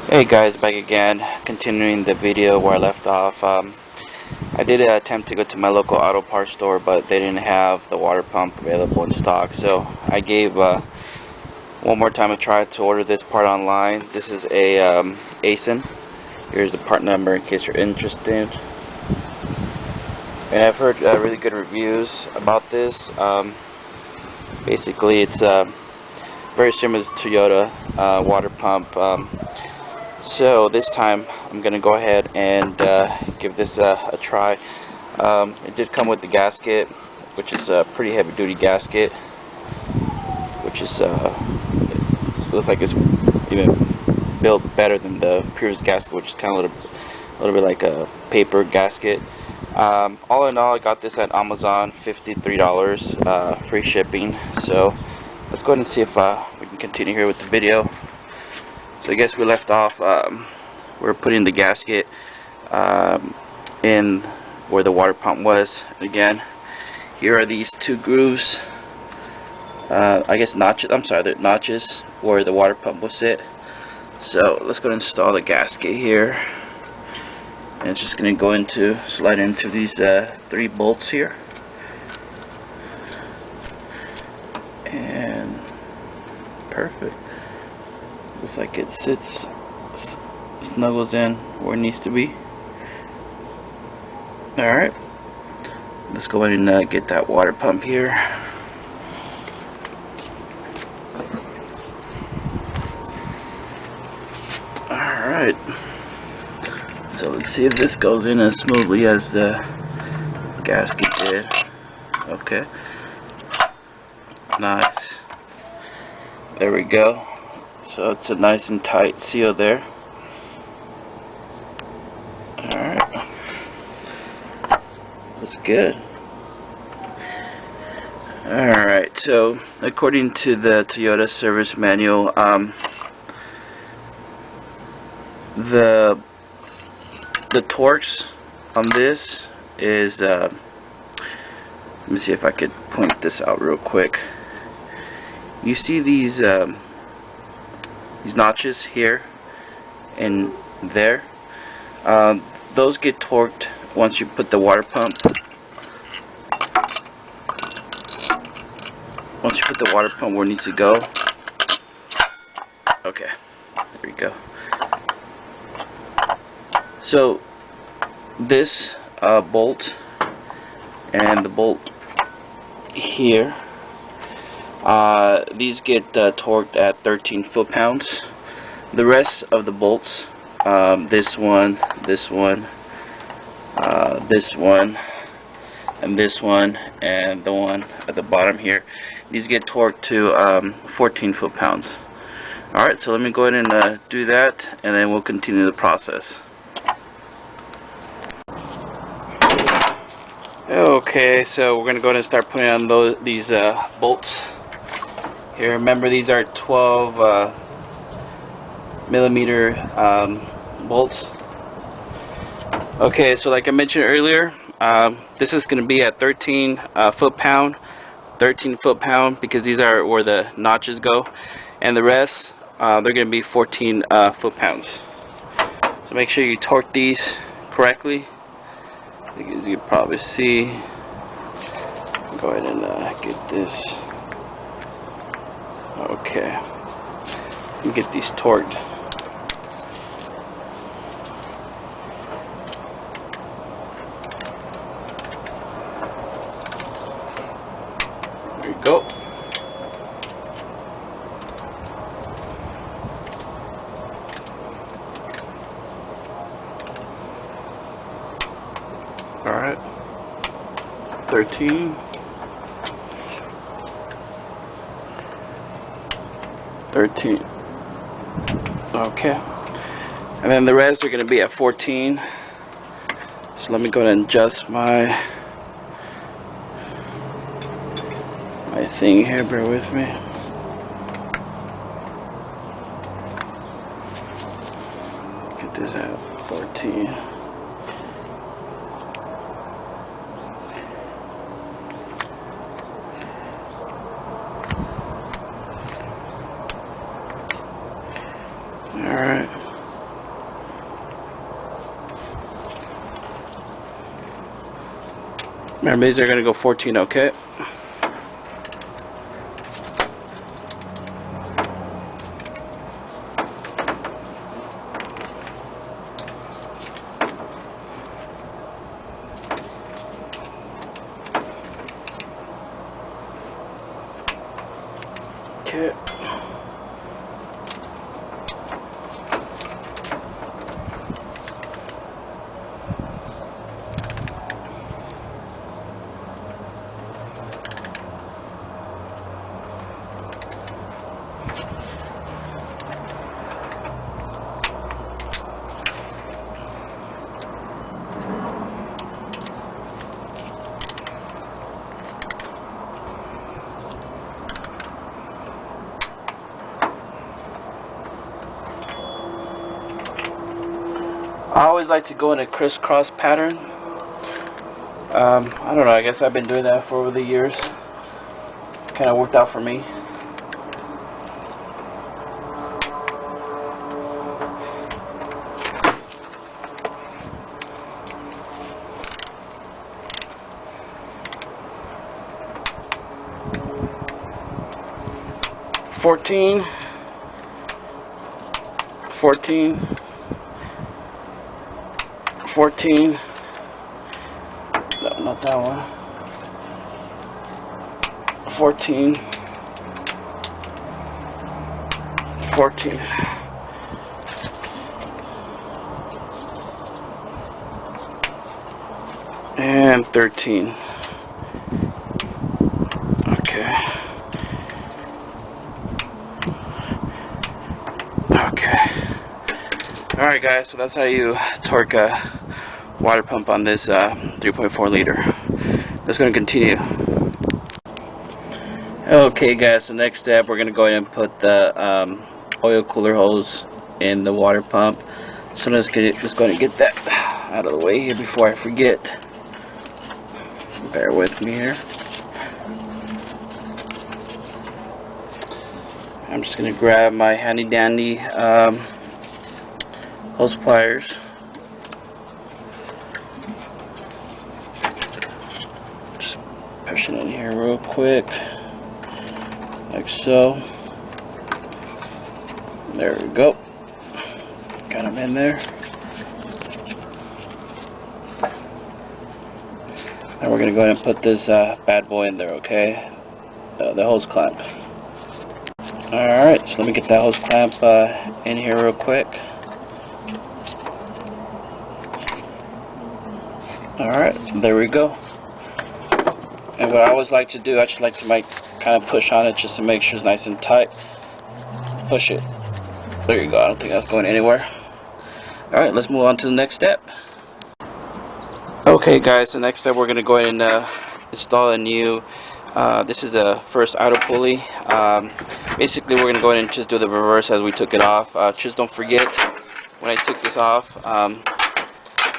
Hey guys, back again, continuing the video where I left off. I did attempt to go to my local auto parts store, but they didn't have the water pump available in stock, so I gave one more time a try to order this part online. This is a ASIN. Here's the part number in case you're interested. And I've heard really good reviews about this. Basically, it's very similar to Toyota water pump. So this time I'm gonna go ahead and give this a try. It did come with the gasket, which is a pretty heavy duty gasket, which is looks like it's even built better than the previous gasket, which is kind of a little bit like a paper gasket. All in all, I got this at Amazon, $53, free shipping. So let's go ahead and see if we can continue here with the video. So I guess we left off, we're putting the gasket in where the water pump was. Again, here are these two grooves, I guess notches, I'm sorry, they're notches where the water pump will sit. So let's go and install the gasket here. And it's just going to slide into these 3 bolts here. And perfect. Looks like it sits, snuggles in where it needs to be. Alright, let's go ahead and get that water pump here. Alright, so let's see if this goes in as smoothly as the gasket did. Okay, nice. There we go. So it's a nice and tight seal there. Alright. That's good. Alright, so according to the Toyota service manual, the torques on this is let me see if I could point this out real quick. You see these notches here and there, those get torqued once you put the water pump. Once you put the water pump where it needs to go. Okay, there we go. So this bolt and the bolt here, these get torqued at 13 foot-pounds. The rest of the bolts, this one, this one, this one, and this one, and the one at the bottom here, these get torqued to 14 foot-pounds. Alright, so let me go ahead and do that, and then we'll continue the process. Okay, so we're going to go ahead and start putting on these bolts. Here, remember these are 12 millimeter bolts. Okay, so like I mentioned earlier, this is going to be at 13 foot-pound, because these are where the notches go, and the rest they're going to be 14 foot-pounds. So make sure you torque these correctly. As you can probably see, go ahead and get this. Okay, and get these torqued. There you go. Alright, 13. 13. Okay, and then the rest are going to be at 14. So let me go ahead and adjust my thing here. Bear with me. Get this at 14. Alright. Remember, these are going to go 14, okay? Okay. I always like to go in a crisscross pattern. I don't know, I guess I've been doing that for over the years. Kind of worked out for me. Fourteen. No, not that one. 14. And 13. Okay. Alright guys, so that's how you torque a water pump on this 3.4 liter. That's going to continue. Okay guys, so next step we're going to go ahead and put the oil cooler hose in the water pump. So let's go ahead and get that out of the way here before I forget. Bear with me here. I'm just going to grab my handy dandy hose pliers. Just push it in here real quick, like so. There we go. Got them in there. Now we're going to go ahead and put this bad boy in there, okay? The hose clamp. Alright, so let me get that hose clamp in here real quick. Alright, there we go. And what I always like to do, I just like to kind of push on it just to make sure it's nice and tight. Push it. There you go. I don't think that's going anywhere. Alright, let's move on to the next step. Okay guys, so next step we're going to go ahead and install a new, this is a first idle pulley. Basically we're going to go ahead and just do the reverse as we took it off. Just don't forget, when I took this off,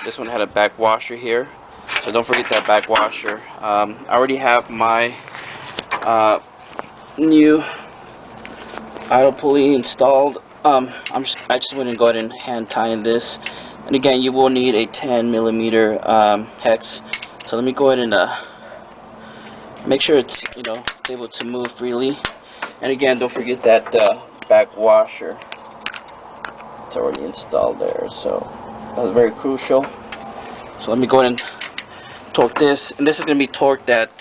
this one had a back washer here, so don't forget that back washer. I already have my new idle pulley installed. I just went and go ahead and hand tying this, and again you will need a 10mm hex. So let me go ahead and make sure it's able to move freely. And again, don't forget that back washer. It's already installed there, so that's very crucial. So let me go ahead and torque this, and this is going to be torqued at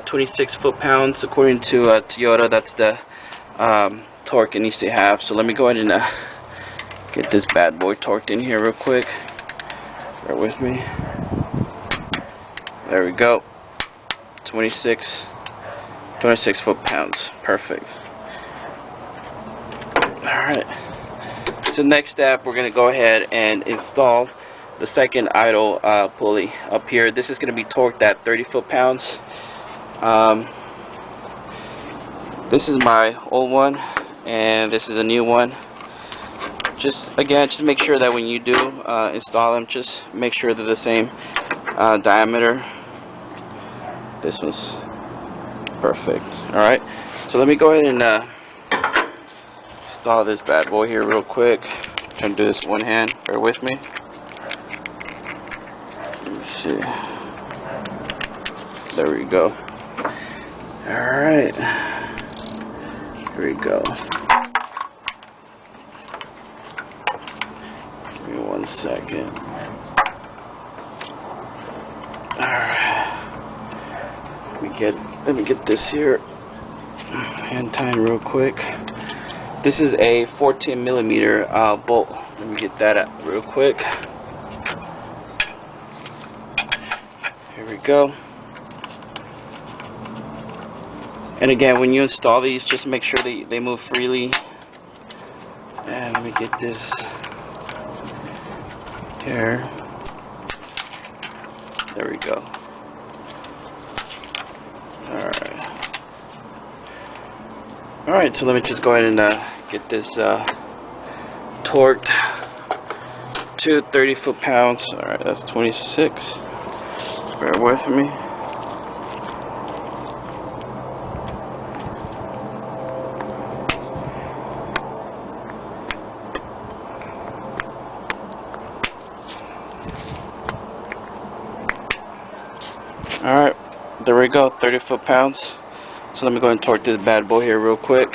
26 foot-pounds according to Toyota. That's the torque it needs to have. So let me go ahead and get this bad boy torqued in here real quick. Bear with me. There we go. 26 foot-pounds. Perfect. Alright. So next step, we're going to go ahead and install the second idle pulley up here. This is going to be torqued at 30 foot-pounds. This is my old one, and this is a new one. Just make sure that when you do install them, just make sure they're the same diameter. This one's perfect. Alright, so let me go ahead and install this bad boy here real quick. I'm trying to do this one hand. Bear with me. Let me see. There we go. Alright. Here we go. Give me 1 second. Alright. Let me get this here. Hand tying real quick. This is a 14 millimeter bolt. Let me get that out real quick. Here we go. And again, when you install these, just make sure they move freely. And let me get this here. There we go. Alright, so let me just go ahead and get this torqued to 30 foot-pounds. Alright, that's 26. Bear with me. Alright, there we go, 30 foot-pounds. So let me go ahead and torque this bad boy here real quick.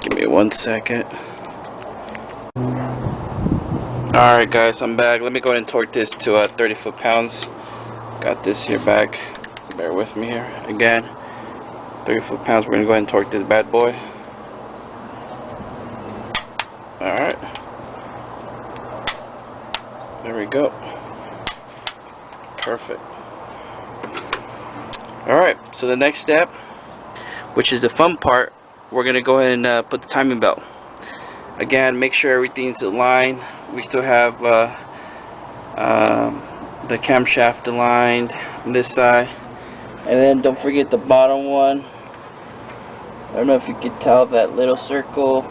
Give me 1 second. Alright guys, I'm back. Let me go ahead and torque this to 30 foot-pounds. Got this here back. Bear with me here. Again, 30 foot-pounds. We're going to go ahead and torque this bad boy. Alright. There we go. Perfect. Alright, so the next step, which is the fun part, we're going to go ahead and put the timing belt. Again, make sure everything's aligned. We still have the camshaft aligned on this side. And then don't forget the bottom one. I don't know if you can tell that little circle.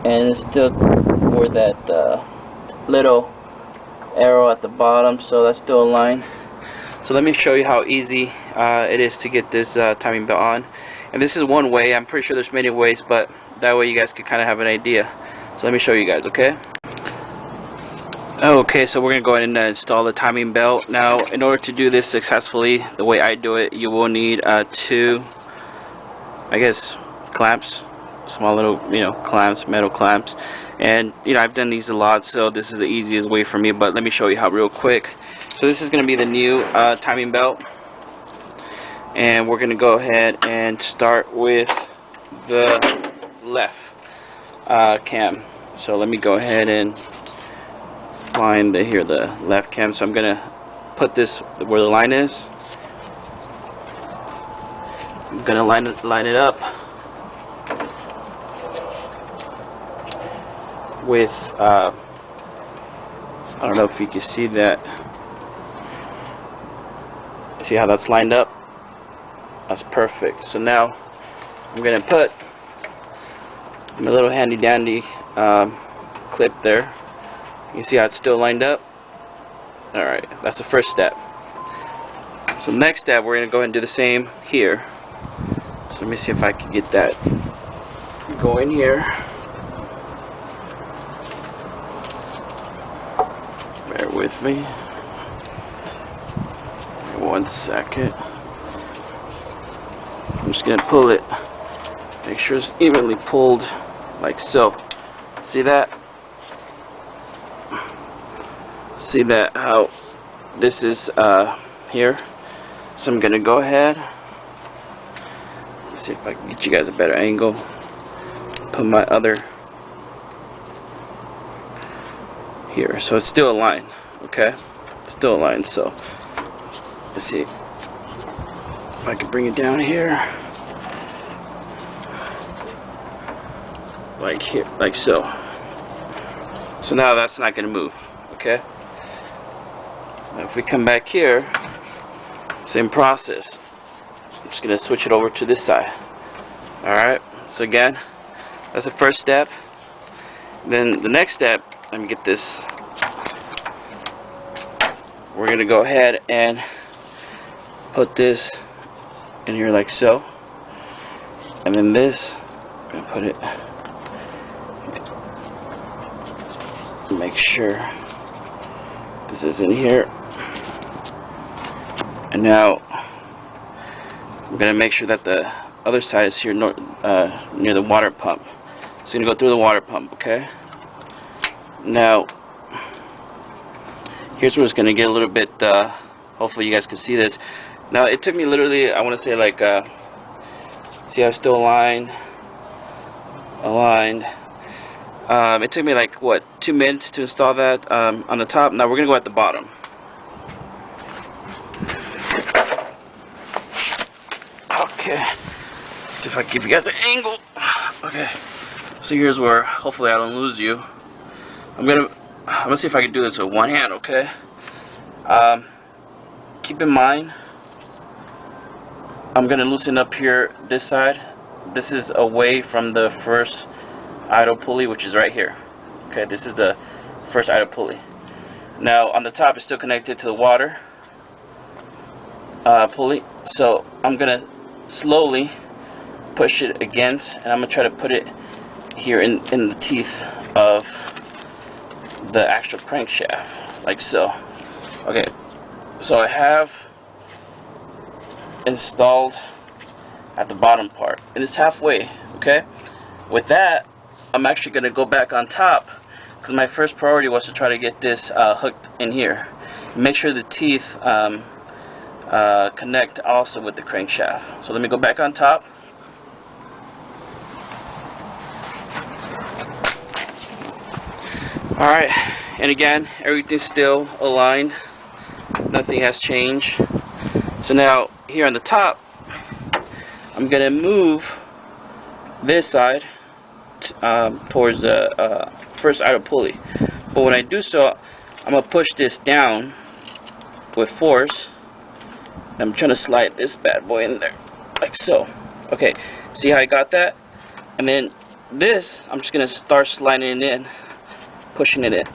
And it's still where that little arrow at the bottom, so that's still aligned. So let me show you how easy it is to get this timing belt on. And this is one way. I'm pretty sure there's many ways, but that way you guys can kind of have an idea. So let me show you guys, okay? Okay, so we're gonna go ahead and install the timing belt. Now, in order to do this successfully, the way I do it, you will need 2, I guess, clamps. Small little, clamps, metal clamps. And I've done these a lot, so this is the easiest way for me, but let me show you how real quick. So this is going to be the new timing belt, and we're going to go ahead and start with the left cam. So let me go ahead and find the left cam. So I'm going to put this where the line is. I'm going to line it up with I don't know if you can see that. See how that's lined up? That's perfect. So now I'm gonna put my little handy dandy clip there. You see how it's still lined up? Alright, that's the first step. So next step, we're gonna go ahead and do the same here. So let me see if I can get that going here. Bear with me. 1 second. I'm just gonna pull it. Make sure it's evenly pulled, like so. See that? See that? How this is here. So I'm gonna go ahead. Let's see if I can get you guys a better angle. Put my other here, so it's still aligned. Okay, it's still aligned. So let's see if I can bring it down here, like here, like so. So now that's not going to move. Okay. Now if we come back here, same process. I'm just going to switch it over to this side. All right. So again, that's the first step. Then the next step. Let me get this. We're going to go ahead and put this in here like so. And then this, I'm going to put it, make make sure this is in here. And now I'm gonna make sure that the other side is here near the water pump. It's gonna go through the water pump, okay? Now, here's where it's gonna get a little bit, hopefully you guys can see this. Now, it took me literally, I wanna say like, see how it's still aligned. It took me like, what, 2 minutes to install that on the top. Now we're gonna go at the bottom. Okay, let's see if I can give you guys an angle. Okay, so here's where hopefully I don't lose you. I'm gonna see if I can do this with one hand. Okay. Keep in mind, I'm gonna loosen up here this side. This is away from the first idle pulley, which is right here. Okay, this is the first idle pulley. Now on the top, it's still connected to the water pulley. So I'm gonna slowly push it against, and I'm gonna try to put it here in the teeth of the actual crankshaft, like so. Okay, so I have installed at the bottom part, and it's halfway. Okay, with that, I'm actually gonna go back on top, because my first priority was to try to get this hooked in here. Make sure the teeth connect also with the crankshaft. So let me go back on top. Alright, and again, everything's still aligned. Nothing has changed. So now, here on the top, I'm going to move this side towards the first idle pulley. But when I do so, I'm going to push this down with force. I'm trying to slide this bad boy in there, like so. Okay, see how I got that? And then this, I'm just going to start sliding it in, pushing it in.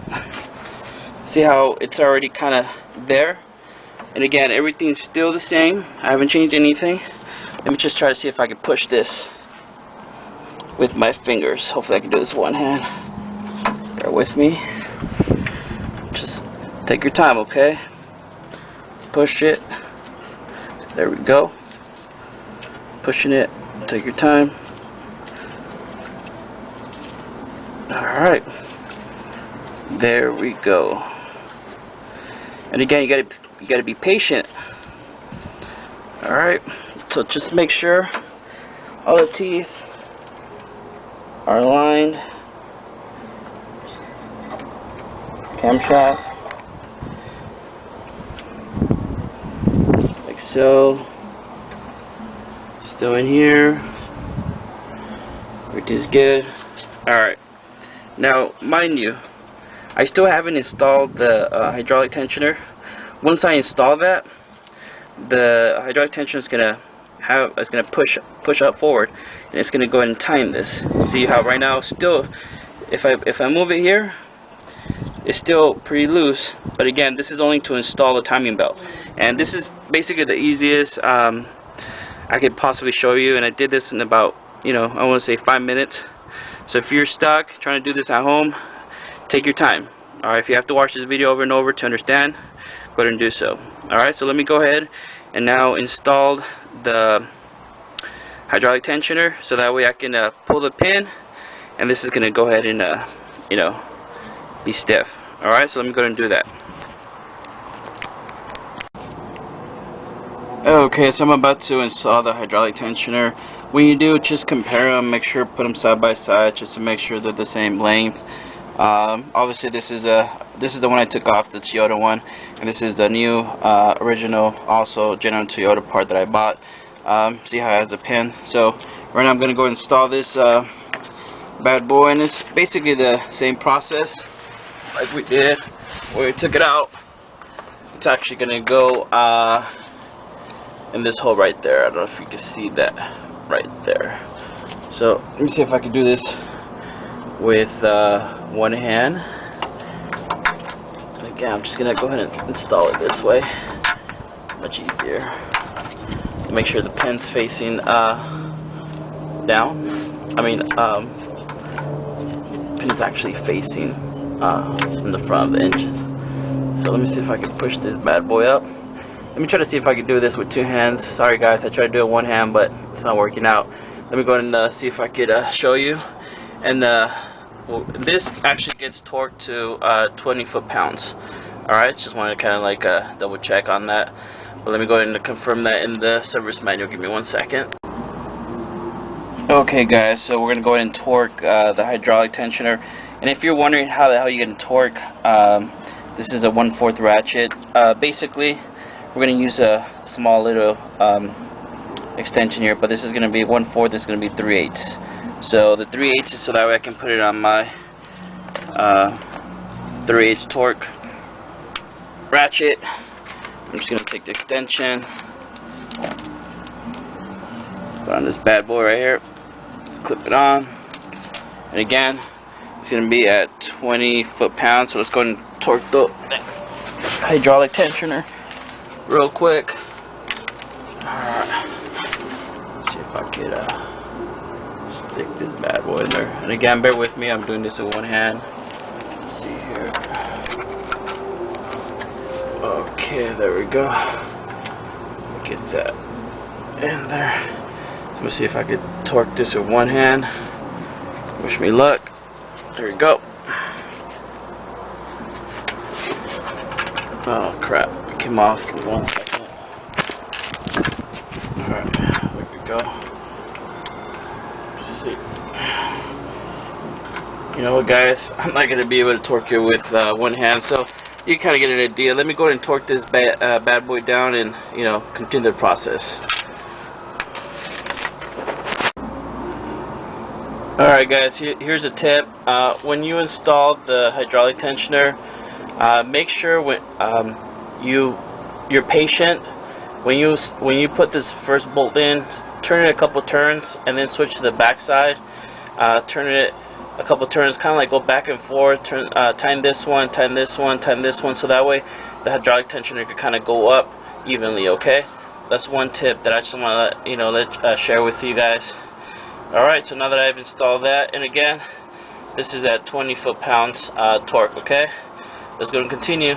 See how it's already kind of there? And again, everything's still the same. I haven't changed anything. Let me just try to see if I can push this with my fingers. Hopefully I can do this one hand. Bear with me. Just take your time, okay? Push it. There we go. Pushing it. Take your time. Alright. There we go. And again, you gotta be patient. Alright. So just make sure all the teeth are aligned. Camshaft. Like so. Still in here. Everything's good. Alright. Now, mind you, I still haven't installed the hydraulic tensioner. Once I install that, the hydraulic tensioner is gonna push up forward, and it's gonna go ahead and time this. See how right now, still, if I move it here, it's still pretty loose. But again, this is only to install the timing belt, and this is basically the easiest I could possibly show you. And I did this in about, I want to say 5 minutes. So if you're stuck trying to do this at home, take your time. Alright, if you have to watch this video over and over to understand, go ahead and do so. Alright, so let me go ahead and now install the hydraulic tensioner, so that way I can pull the pin, and this is going to go ahead and be stiff. Alright, so let me go ahead and do that. Okay, so I'm about to install the hydraulic tensioner. When you do, just compare them, make sure put them side by side just to make sure they're the same length. Obviously this is the one I took off, the Toyota one, and this is the new original, also genuine Toyota part that I bought. See how it has a pin. So right now I'm going to go install this bad boy, and it's basically the same process like we did where we took it out. It's actually going to go in this hole right there. I don't know if you can see that right there. So let me see if I can do this with one hand. Again, I'm just gonna go ahead and install it this way. Much easier. Make sure the pin's facing down. Pin's actually facing from the front of the engine. So let me see if I can push this bad boy up. Let me try to see if I can do this with 2 hands. Sorry guys, I tried to do it 1 hand, but it's not working out. Let me go ahead and see if I could show you. And well, this actually gets torqued to 20 foot-pounds. Alright, just wanted to kind of like double check on that. But let me go ahead and confirm that in the service manual. Give me 1 second. Okay guys, so we're going to go ahead and torque the hydraulic tensioner. And if you're wondering how the hell you get a torque, this is a 1/4 ratchet. Basically, we're going to use a small little extension here, but this is going to be 1/4, this is going to be 3/8. So the 3/8 is so that way I can put it on my 3/8 torque ratchet. I'm just going to take the extension, put on this bad boy right here, clip it on, and again it's going to be at 20 foot-pounds. So let's go ahead and torque the hydraulic tensioner real quick. Alright, see if I could stick this bad boy in there. And again, bear with me, I'm doing this with 1 hand. Let's see here. Okay, there we go. Get that in there. So let me see if I could torque this with 1 hand. Wish me luck. There we go. Oh crap, it came off. Give me 1 second. Alright, there we go. Let's see. You know what guys, I'm not going to be able to torque it with 1 hand, so you kind of get an idea. Let me go ahead and torque this bad boy down and, you know, continue the process. Alright guys, here's a tip. When you install the hydraulic tensioner, make sure when you're patient. When you put this first bolt in, turn it a couple turns and then switch to the back side. Turn it a couple turns, kind of like go back and forth, turn, time this one, time this one, time this one, so that way the hydraulic tensioner can kind of go up evenly. Okay, that's one tip that I just want to share with you guys. Alright, so now that I've installed that, and again, this is at 20 foot-pounds torque. Okay, let's go and continue.